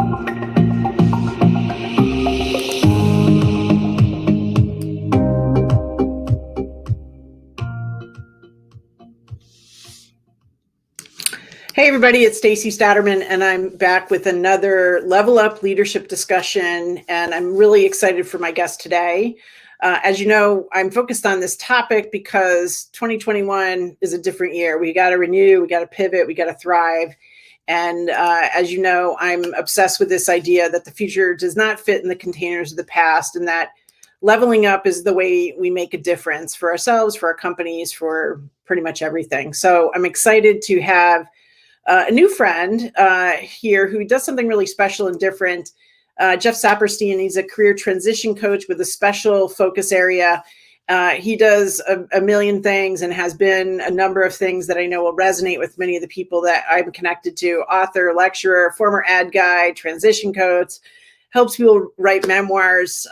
Hey everybody, it's Stacey Staaterman, and I'm back with another Level Up leadership discussion, and I'm really excited for my guest today. As you know, I'm focused on this topic because 2021 is a different year. We got to renew, we got to pivot, we got to thrive. And as you know, I'm obsessed with this idea that the future does not fit in the containers of the past, and that leveling up is the way we make a difference for ourselves, for our companies, for pretty much everything. So I'm excited to have a new friend here who does something really special and different. Jeff Saperstein, he's a career transition coach with a special focus area. He does a million things and has been a number of things that I know will resonate with many of the people that I'm connected to: author, lecturer, former ad guy, transition coach, helps people write memoirs,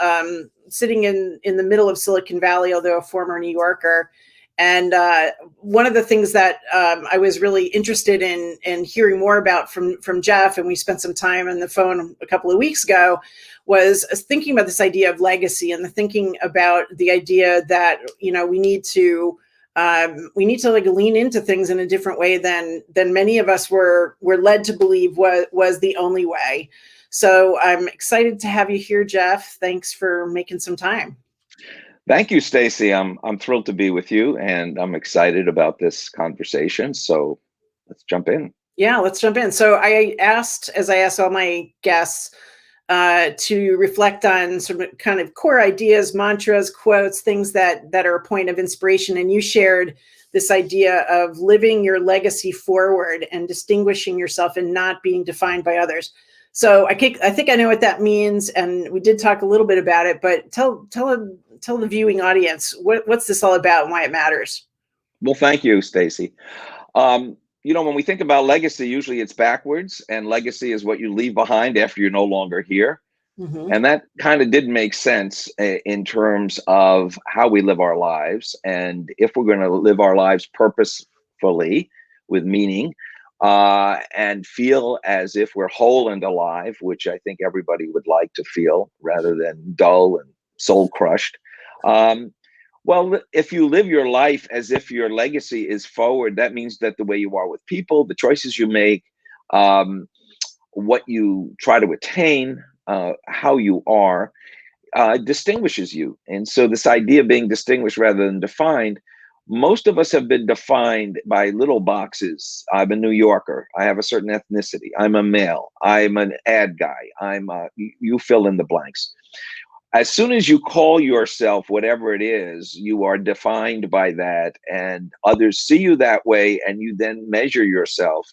sitting in the middle of Silicon Valley, although a former New Yorker. And one of the things that I was really interested in hearing more about from Jeff, and we spent some time on the phone a couple of weeks ago, was thinking about this idea of legacy and the thinking about the idea that, you know, we need to like lean into things in a different way than many of us were led to believe was the only way. So I'm excited to have you here, Jeff. Thanks for making some time. Thank you, Stacey. I'm thrilled to be with you, and I'm excited about this conversation. So let's jump in. Yeah, let's jump in. So I asked, as I asked all my guests, to reflect on some kind of core ideas, mantras, quotes, things that are a point of inspiration. And you shared this idea of living your legacy forward and distinguishing yourself and not being defined by others. So I think I know what that means, and we did talk a little bit about it. But tell the viewing audience what's this all about and why it matters. Well, thank you, Stacey. You know, when we think about legacy, usually it's backwards, and legacy is what you leave behind after you're no longer here. Mm-hmm. And that kind of did make sense in terms of how we live our lives. And if we're going to live our lives purposefully with meaning, and feel as if we're whole and alive, which I think everybody would like to feel rather than dull and soul crushed. Well, if you live your life as if your legacy is forward, that means that the way you are with people, the choices you make, what you try to attain, how you are, distinguishes you. And so this idea of being distinguished rather than defined, most of us have been defined by little boxes. I'm a New Yorker. I have a certain ethnicity. I'm a male. I'm an ad guy. You fill in the blanks. As soon as you call yourself whatever it is, you are defined by that, and others see you that way, and you then measure yourself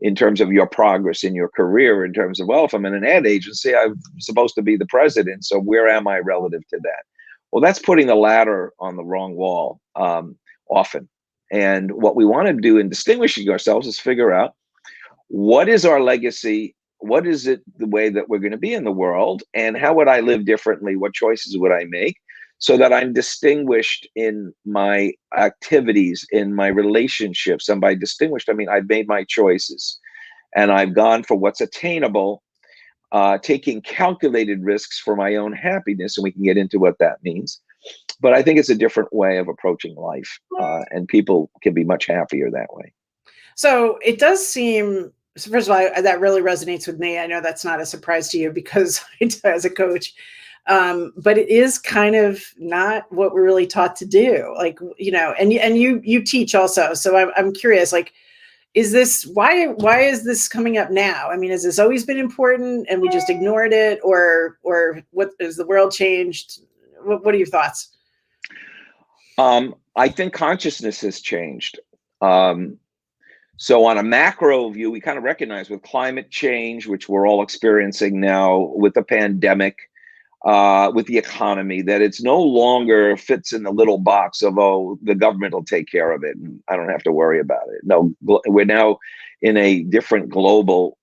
in terms of your progress in your career, in terms of, well, if I'm in an ad agency, I'm supposed to be the president, so where am I relative to that? Well, that's putting the ladder on the wrong wall often. And what we want to do in distinguishing ourselves is figure out, what is our legacy? What is it, the way that we're going to be in the world? And how would I live differently? What choices would I make so that I'm distinguished in my activities, in my relationships? And by distinguished, I mean I've made my choices and I've gone for what's attainable, taking calculated risks for my own happiness. And we can get into what that means. But I think it's a different way of approaching life, and people can be much happier that way. So it does seem, so first of all, that really resonates with me. I know that's not a surprise to you because I do as a coach, but it is kind of not what we're really taught to do. Like, you know, and you teach also. So I'm curious, like, is this, why is this coming up now? I mean, has this always been important and we just ignored it, or what, has the world changed? What are your thoughts? I think consciousness has changed. So on a macro view, we kind of recognize with climate change, which we're all experiencing now, with the pandemic, with the economy, that it's no longer fits in the little box of, oh, the government will take care of it and I don't have to worry about it. No, we're now in a different global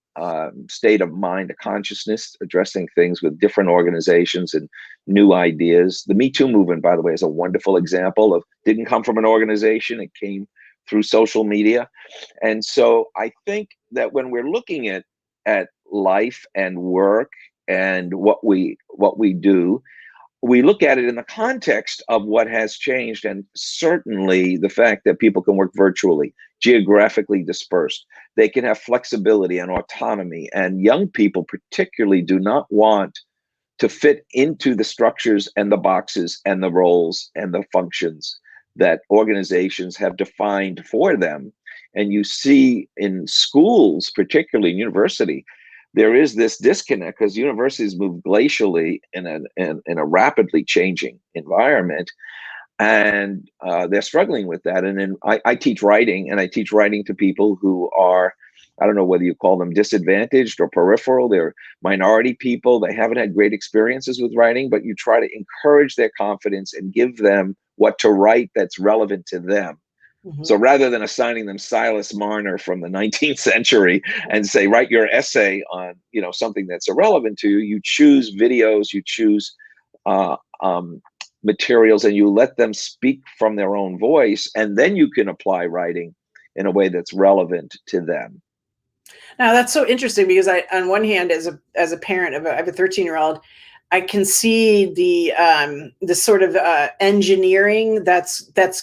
state of mind, a consciousness, addressing things with different organizations and new ideas. The Me Too movement, by the way, is a wonderful example of, didn't come from an organization, it came through social media. And so I think that when we're looking at life and work and what we do, we look at it in the context of what has changed, and certainly the fact that people can work virtually, geographically dispersed. They can have flexibility and autonomy, and young people particularly do not want to fit into the structures and the boxes and the roles and the functions that organizations have defined for them. And you see in schools, particularly in university, there is this disconnect because universities move glacially in a rapidly changing environment, and they're struggling with that. And then I teach writing, and I teach writing to people who are, I don't know whether you call them disadvantaged or peripheral. They're minority people. They haven't had great experiences with writing, but you try to encourage their confidence and give them what to write that's relevant to them. So rather than assigning them Silas Marner from the 19th century and say, write your essay on, something that's irrelevant to you, you choose videos, you choose materials, and you let them speak from their own voice, and then you can apply writing in a way that's relevant to them. Now that's so interesting because on one hand, as a parent of I have a 13-year-old, I can see the sort of engineering that's that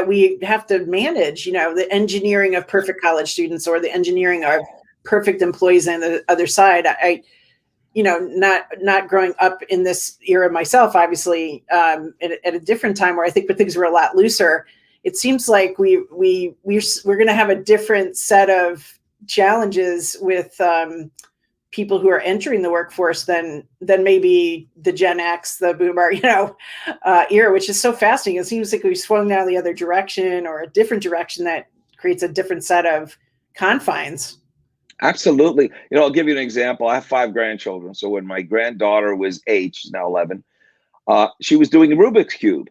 we have to manage. The engineering of perfect college students or the engineering of perfect employees on the other side. I not growing up in this era myself, obviously, at a different time where I think things were a lot looser. It seems like we're going to have a different set of challenges with people who are entering the workforce than maybe the Gen X, the Boomer, era, which is so fascinating. It seems like we've swung now the other direction or a different direction that creates a different set of confines. Absolutely. I'll give you an example. I have 5 grandchildren. So when my granddaughter was 8, she's now 11, she was doing the Rubik's Cube.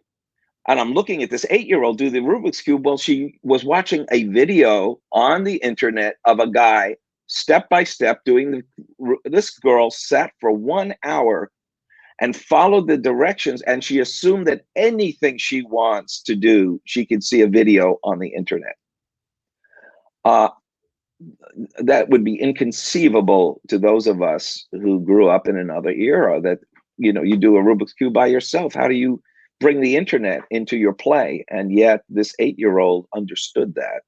And I'm looking at this 8-year-old do the Rubik's Cube. Well, she was watching a video on the internet of a guy step by step doing this girl sat for 1 hour and followed the directions, and she assumed that anything she wants to do, she can see a video on the internet. That would be inconceivable to those of us who grew up in another era, that you do a Rubik's Cube by yourself. How do you bring the internet into your play? And yet this 8-year-old understood that.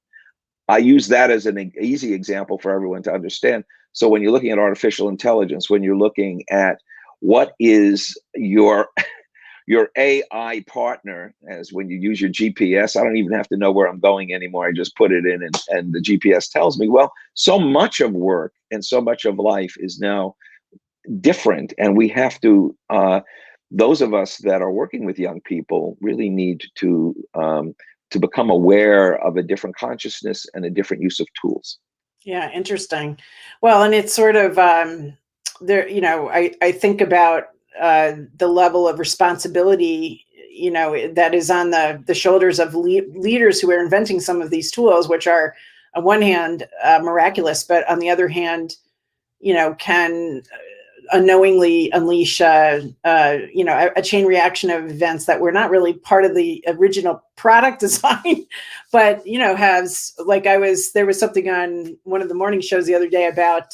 I use that as an easy example for everyone to understand. So when you're looking at artificial intelligence, when you're looking at what is your AI partner, as when you use your GPS, I don't even have to know where I'm going anymore. I just put it in and the GPS tells me. Well, so much of work and so much of life is now different. And we have to, those of us that are working with young people really need to become aware of a different consciousness and a different use of tools. Yeah, interesting. Well, and it's sort of there. I think about the level of responsibility, that is on the shoulders of leaders who are inventing some of these tools, which are on one hand miraculous, but on the other hand, can unknowingly unleash a chain reaction of events that were not really part of the original product design, but has, like, there was something on one of the morning shows the other day about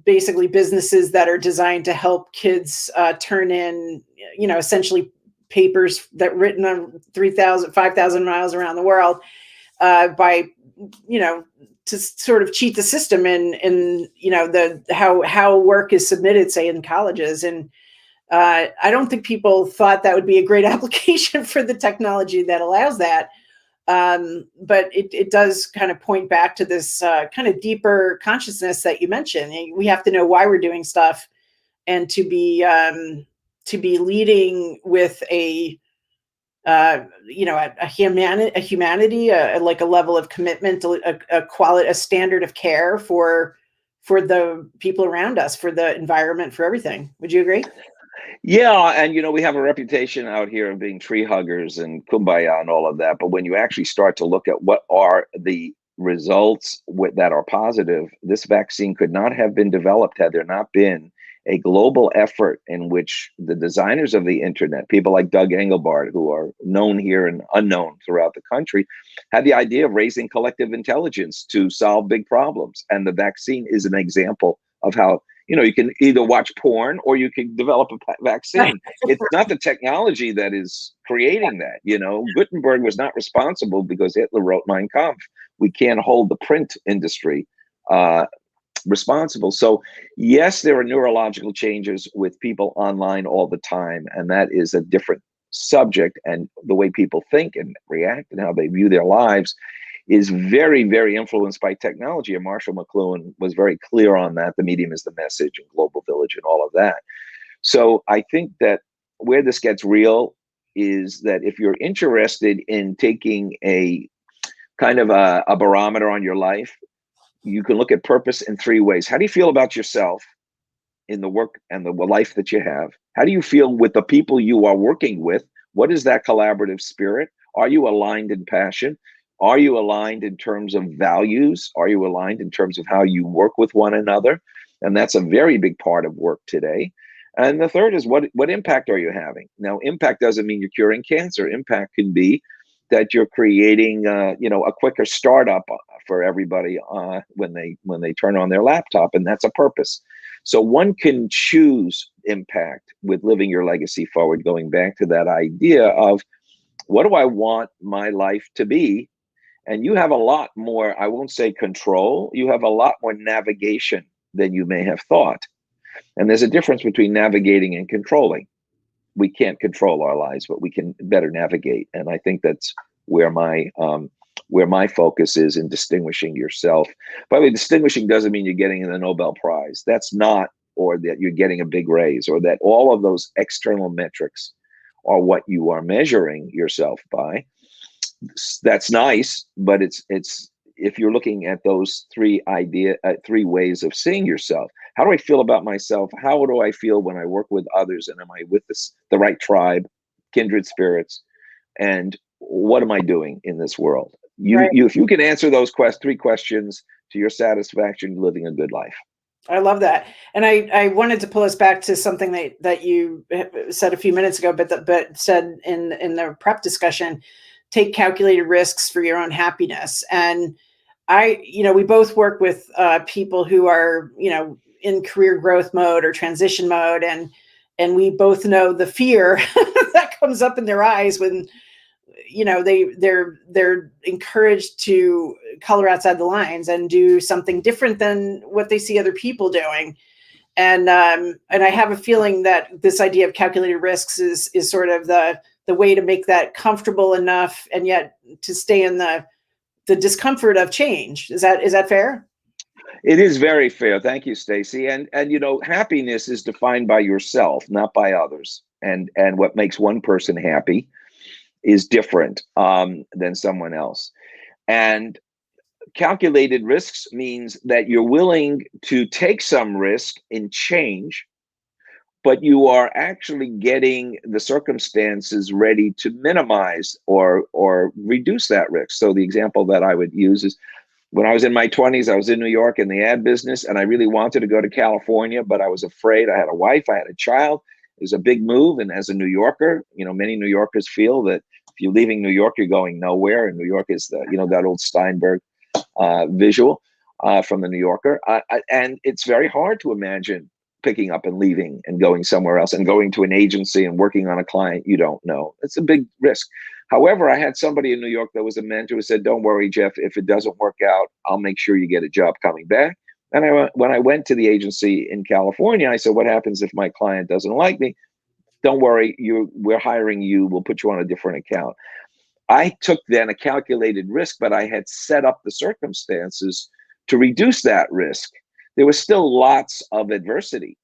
basically businesses that are designed to help kids turn in essentially papers that written on 5,000 miles around the world by to sort of cheat the system in how work is submitted, say, in colleges. And I don't think people thought that would be a great application for the technology that allows that. But it does kind of point back to this kind of deeper consciousness that you mentioned. We have to know why we're doing stuff, and to be leading with a humanity, like a level of commitment, a quality, a standard of care for the people around us, for the environment, for everything. Would you agree? Yeah, and we have a reputation out here of being tree huggers and kumbaya and all of that. But when you actually start to look at what are the results that are positive, this vaccine could not have been developed had there not been a global effort in which the designers of the internet, people like Doug Engelbart, who are known here and unknown throughout the country, had the idea of raising collective intelligence to solve big problems. And the vaccine is an example of how, you can either watch porn or you can develop a vaccine. It's not the technology that is creating that. Gutenberg was not responsible because Hitler wrote Mein Kampf. We can't hold the print industry responsible. So yes, there are neurological changes with people online all the time, and that is a different subject. And the way people think and react and how they view their lives is very, very influenced by technology. And Marshall McLuhan was very clear on that. The medium is the message, and Global Village and all of that. So I think that where this gets real is that if you're interested in taking a kind of a barometer on your life, you can look at purpose in three ways. How do you feel about yourself in the work and the life that you have? How do you feel with the people you are working with? What is that collaborative spirit? Are you aligned in passion? Are you aligned in terms of values? Are you aligned in terms of how you work with one another? And that's a very big part of work today. And the third is what impact are you having? Now, impact doesn't mean you're curing cancer. Impact can be that you're creating, a quicker startup for everybody when they turn on their laptop, and that's a purpose. So one can choose impact with living your legacy forward, going back to that idea of what do I want my life to be? And you have a lot more, I won't say control, you have a lot more navigation than you may have thought. And there's a difference between navigating and controlling. We can't control our lives, but we can better navigate. And I think that's where my focus is in distinguishing yourself. By the way, distinguishing doesn't mean you're getting the Nobel Prize. That's not, or that you're getting a big raise, or that all of those external metrics are what you are measuring yourself by. That's nice, but it's if you're looking at those three ways of seeing yourself. How do I feel about myself? How do I feel when I work with others? And am I with the right tribe, kindred spirits? And what am I doing in this world? If you can answer those three questions to your satisfaction, you're living a good life. I love that. And I wanted to pull us back to something that you said a few minutes ago, but said in the prep discussion, take calculated risks for your own happiness. And we both work with people who are, in career growth mode or transition mode. And we both know the fear that comes up in their eyes when, they're encouraged to color outside the lines and do something different than what they see other people doing. And I have a feeling that this idea of calculated risks is sort of the way to make that comfortable enough, and yet to stay in the discomfort of change. Is that fair? It is very fair. Thank you, Stacey. And happiness is defined by yourself, not by others. And what makes one person happy is different than someone else. And calculated risks means that you're willing to take some risk in change, but you are actually getting the circumstances ready to minimize or reduce that risk. So the example that I would use is when I was in my 20s, I was in New York in the ad business, and I really wanted to go to California, but I was afraid. I had a wife, I had a child. It was a big move. And as a New Yorker, many New Yorkers feel that if you're leaving New York, you're going nowhere. And New York is that old Steinberg visual from the New Yorker. And it's very hard to imagine picking up and leaving and going somewhere else and going to an agency and working on a client you don't know. It's a big risk. However, I had somebody in New York that was a mentor who said, don't worry, Jeff, if it doesn't work out, I'll make sure you get a job coming back. And when I went to the agency in California, I said, what happens if my client doesn't like me? Don't worry, we're hiring you. We'll put you on a different account. I took then a calculated risk, but I had set up the circumstances to reduce that risk. There was still lots of adversity.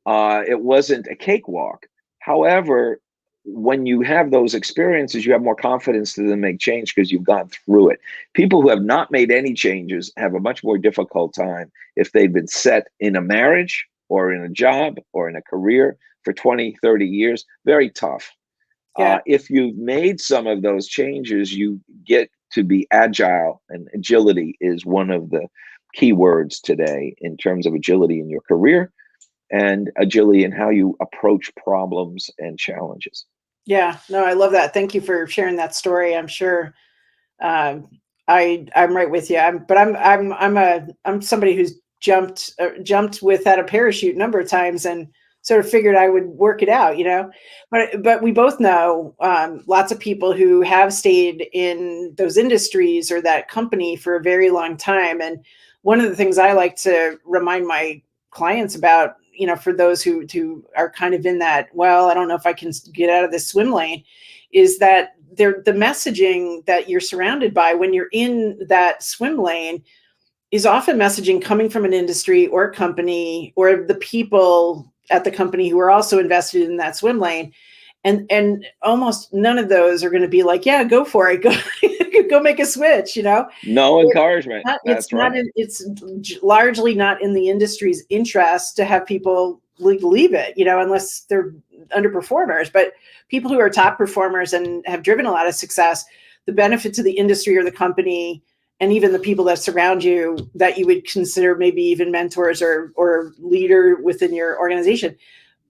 It wasn't a cakewalk. However, when you have those experiences, you have more confidence to then make change because you've gone through it. People who have not made any changes have a much more difficult time if they've been set in a marriage or in a job or in a career for 20, 30 years. Very tough. Yeah. If you've made some of those changes, you get to be agile, and agility is one of the key words today in terms of agility in your career and agility in how you approach problems and challenges. Yeah, no, I love that. Thank you for sharing that story. I'm sure um, I'm right with you. I'm somebody who's jumped without a parachute a number of times and sort of figured I would work it out, you know. But we both know lots of people who have stayed in those industries or that company for a very long time. And one of the things I like to remind my clients about, you know, for those who are kind of in that, well, I don't know if I can get out of this swim lane, is that the messaging that you're surrounded by when you're in that swim lane is often messaging coming from an industry or a company or the people at the company who are also invested in that swim lane. And almost none of those are going to be like, yeah, go for it. Go, go make a switch, you know? No encouragement. It's That's right. it's largely not in the industry's interest to have people leave it, you know, unless they're underperformers. But people who are top performers and have driven a lot of success, the benefit to the industry or the company, and even the people that surround you that you would consider maybe even mentors or leader within your organization,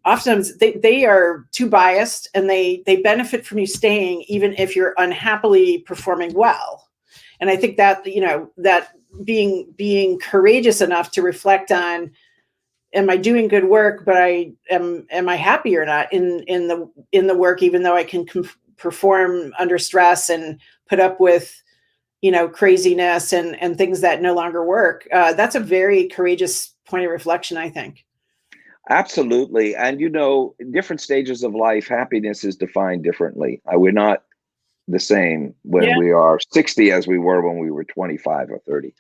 oftentimes they are too biased and they benefit from you staying even if you're unhappily performing well. And I think that, you know, that being courageous enough to reflect on, am I doing good work, but am I happy or not in the work, even though I can perform under stress and put up with, you know, craziness and things that no longer work. That's a very courageous point of reflection, I think. Absolutely. And you know, in different stages of life, happiness is defined differently. We're not the same when Yeah. we are 60 as we were when we were 25 or 30.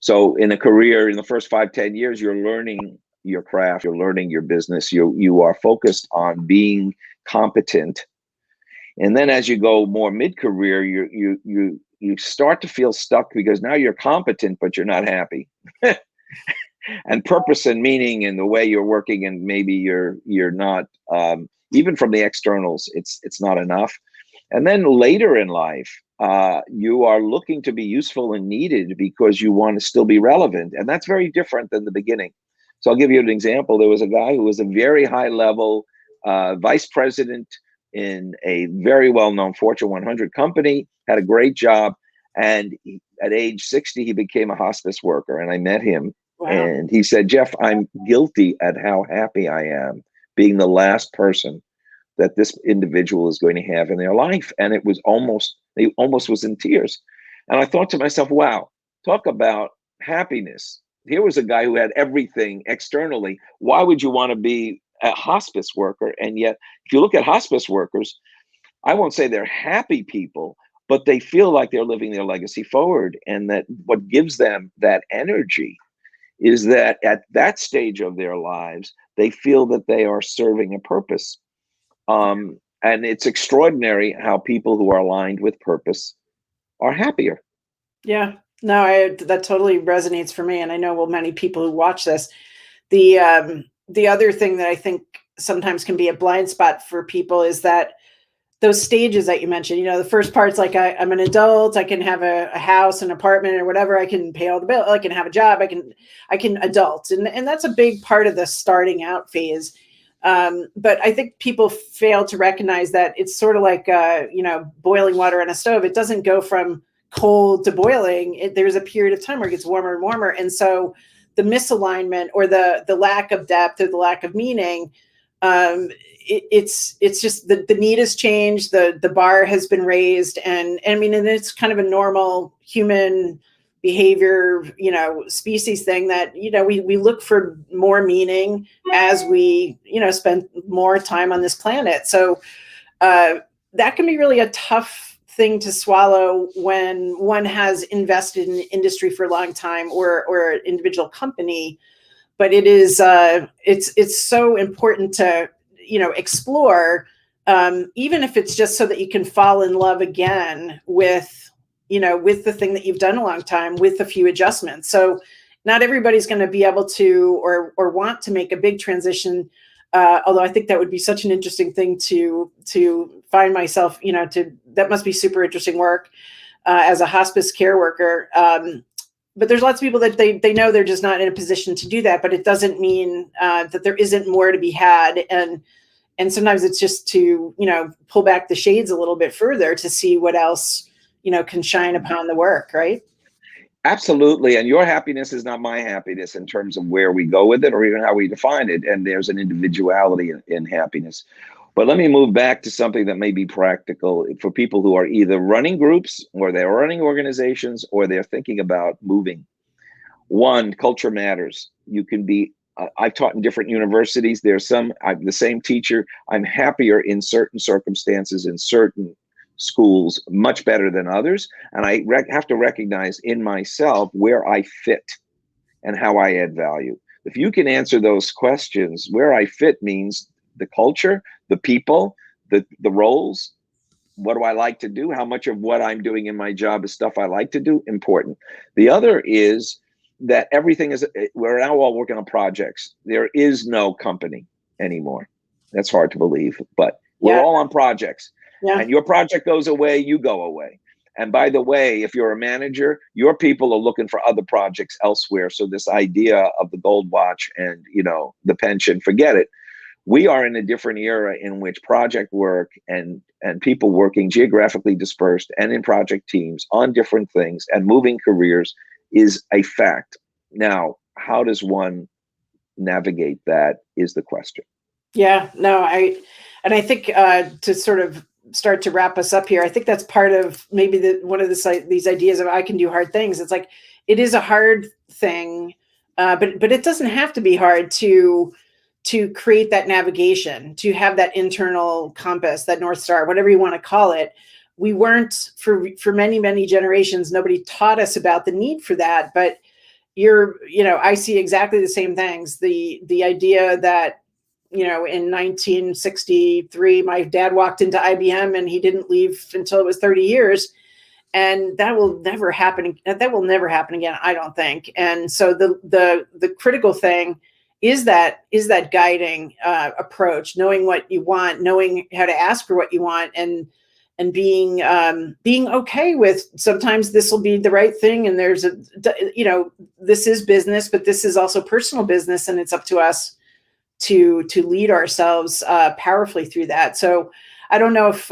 So in a career, in the first 5, 10 years, you're learning your craft, you're learning your business, you are focused on being competent. And then as you go more mid-career, you start to feel stuck because now you're competent, but you're not happy. And purpose and meaning in the way you're working, and maybe you're not, even from the externals, it's not enough. And then later in life, you are looking to be useful and needed because you want to still be relevant, and that's very different than the beginning. So I'll give you an example. There was a guy who was a very high level vice president in a very well-known Fortune 100 company, had a great job, and at age 60 he became a hospice worker, and I met him. Wow. And he said, Jeff, I'm guilty at how happy I am being the last person that this individual is going to have in their life. And it was he almost was in tears. And I thought to myself, wow, talk about happiness. Here was a guy who had everything externally. Why would you want to be a hospice worker? And yet, if you look at hospice workers, I won't say they're happy people, but they feel like they're living their legacy forward. And that what gives them that energy is that at that stage of their lives, they feel that they are serving a purpose. And it's extraordinary how people who are aligned with purpose are happier. Yeah, no, that totally resonates for me. And I know, well, many people who watch this, the other thing that I think sometimes can be a blind spot for people is that those stages that you mentioned, you know, the first part's like, I'm an adult, I can have a house, an apartment or whatever. I can pay all the bills. I can have a job. I can adult. And that's a big part of the starting out phase. But I think people fail to recognize that it's sort of like, you know, boiling water on a stove. It doesn't go from cold to boiling. There's a period of time where it gets warmer and warmer. And so the misalignment or the lack of depth or the lack of meaning, it's just the need has changed, the bar has been raised, and I mean, and it's kind of a normal human behavior, you know, species thing that, you know, we look for more meaning as we, you know, spend more time on this planet. So that can be really a tough thing to swallow when one has invested in the industry for a long time or an individual company. But it is it's so important to, you know, explore, even if it's just so that you can fall in love again with, you know, with the thing that you've done a long time with a few adjustments. So not everybody's going to be able to or want to make a big transition. Although I think that would be such an interesting thing to find myself, that must be super interesting work as a hospice care worker. there's lots of people that they know they're just not in a position to do that, but it doesn't mean that there isn't more to be had. And sometimes it's just to, pull back the shades a little bit further to see what else, can shine upon the work, right? Absolutely. And your happiness is not my happiness in terms of where we go with it or even how we define it. And there's an individuality in happiness. But let me move back to something that may be practical for people who are either running groups or they're running organizations or they're thinking about moving. One, culture matters. You can be, I've taught in different universities. I'm the same teacher. I'm happier in certain circumstances, in certain schools, much better than others. And I have to recognize in myself where I fit and how I add value. If you can answer those questions, where I fit means the culture, the people, the roles. What do I like to do? How much of what I'm doing in my job is stuff I like to do? Important. The other is that we're now all working on projects. There is no company anymore. That's hard to believe, but we're all on projects. Yeah. And your project goes away, you go away. And by the way, if you're a manager, your people are looking for other projects elsewhere. So this idea of the gold watch and, the pension, forget it. We are in a different era in which project work and people working geographically dispersed and in project teams on different things and moving careers is a fact. Now, how does one navigate that is the question. Yeah, no, I think to sort of start to wrap us up here, I think that's part of maybe one of these ideas of I can do hard things. It's like, it is a hard thing, but it doesn't have to be hard to create that navigation, to have that internal compass, that North Star, whatever you want to call it. We weren't for many, many generations, nobody taught us about the need for that, but I see exactly the same things. The idea that, in 1963, my dad walked into IBM and he didn't leave until it was 30 years. And that will never happen. That will never happen again, I don't think. And so the critical thing is that guiding approach, knowing what you want, knowing how to ask for what you want, and being okay with sometimes this will be the right thing. And there's this is business, but this is also personal business. And it's up to us to lead ourselves powerfully through that. So I don't know if,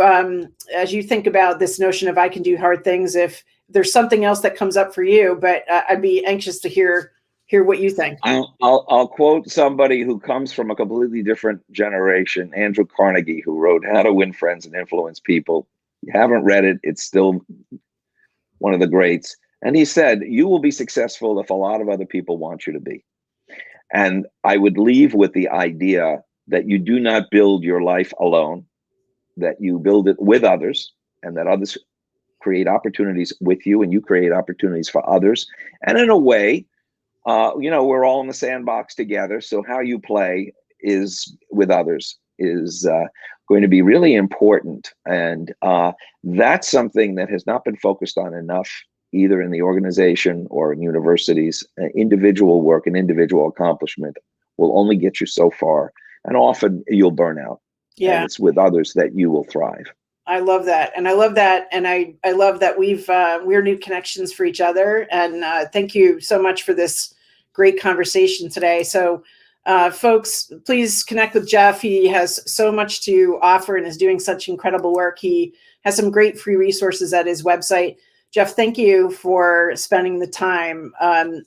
as you think about this notion of I can do hard things, if there's something else that comes up for you, but I'd be anxious to hear what you think. I'll quote somebody who comes from a completely different generation, Andrew Carnegie, who wrote How to Win Friends and Influence People. You haven't read it, it's still one of the greats. And he said, you will be successful if a lot of other people want you to be. And I would leave with the idea that you do not build your life alone, that you build it with others, and that others create opportunities with you and you create opportunities for others. And in a way, we're all in the sandbox together. So how you play is with others is going to be really important. And that's something that has not been focused on enough, either in the organization or in universities. Individual work and individual accomplishment will only get you so far. And often you'll burn out. Yeah. And it's with others that you will thrive. I love that. And I love that. And I love that we're new connections for each other. And thank you so much for this great conversation today. So folks, please connect with Jeff. He has so much to offer and is doing such incredible work. He has some great free resources at his website. Jeff, thank you for spending the time.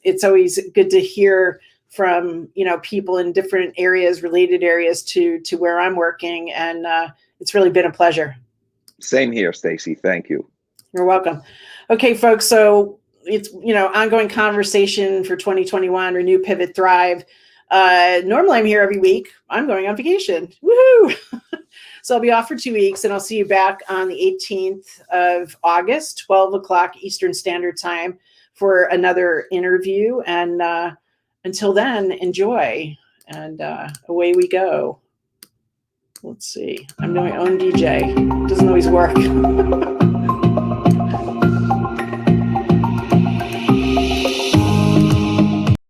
It's always good to hear from, people in different areas, related areas to where I'm working. And it's really been a pleasure. Same here, Stacey. Thank you. You're welcome. Okay, folks. So it's, ongoing conversation for 2021, Renew, Pivot, Thrive. Normally I'm here every week. I'm going on vacation. Woohoo! So I'll be off for 2 weeks and I'll see you back on the 18th of August, 12 o'clock Eastern Standard Time for another interview. And until then, enjoy. And away we go. Let's see. I'm doing my own DJ. Doesn't always work.